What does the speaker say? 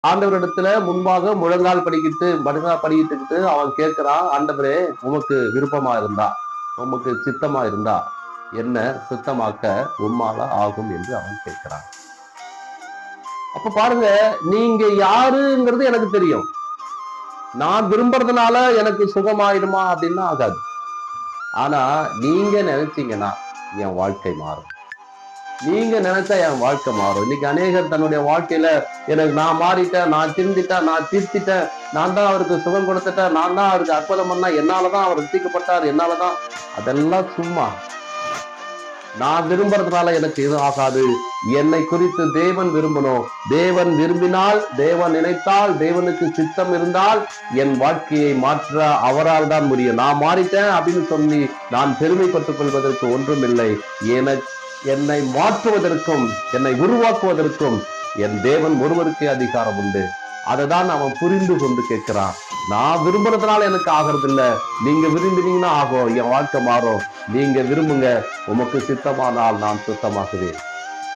ஆண்டவரிடத்துல முன்பாக முழங்கால் படிக்கிட்டு அவன் கேட்கிறான், ஆண்டவரே உமக்கு விருப்பமா இருந்தா, உமக்கு சித்தமா இருந்தா என்ன சுத்தமாக்க உம்மால ஆகும் என்று அவன் கேட்கிறான். அப்ப பாருங்க, நீங்க யாருங்கிறது எனக்கு தெரியும். நான் விரும்புறதுனால எனக்கு சுகமாயிடுமா அப்படின்னா ஆகாது. ஆனா நீங்க நினைச்சீங்கன்னா என் வாழ்க்கை மாறும். நீங்க நினைச்சா என் வாழ்க்கை மாறும். இன்னைக்கு அநேகர் தன்னுடைய வாழ்க்கையில எனக்கு நான் மாறிட்டேன், நான் திருந்திட்டேன், நான் திருத்திட்டேன், நான் தான் அவருக்கு சுகம் கொடுத்துட்டேன், நான் தான் அவருக்கு அற்புதம் பண்ணா, என்னாலதான் அவர் ரட்சிக்கப்பட்டார், என்னாலதான். அதெல்லாம் சும்மா. நான் விரும்புறதுனால எனக்கு எதுவும் ஆகாது. என்னை குறித்து தேவன் விரும்பணும். தேவன் விரும்பினால், தேவன் நினைத்தால், தேவனுக்கு சித்தம் இருந்தால் என் வாழ்க்கையை மாற்ற அவரால் தான் முடியும். நான் மாறிட்டேன் அப்படின்னு சொல்லி நான் பெருமைப்பட்டுக் கொள்வதற்கு ஒன்றும் இல்லை. என்னை மாற்றுவதற்கும் என்னை உருவாக்குவதற்கும் என் தேவன் ஒருவருக்கே அதிகாரம் உண்டு. அதைதான் அவன் புரிந்து கொண்டு கேட்கிறான். நான் விரும்புறதுனால எனக்கு ஆகிறது இல்ல, நீங்க விரும்பினீங்கன்னா ஆகும், என் வாழ்க்கை மாறும். நீங்க விரும்புங்க, உமக்கு சித்தமானால் நான் சுத்தமாகுவேன்.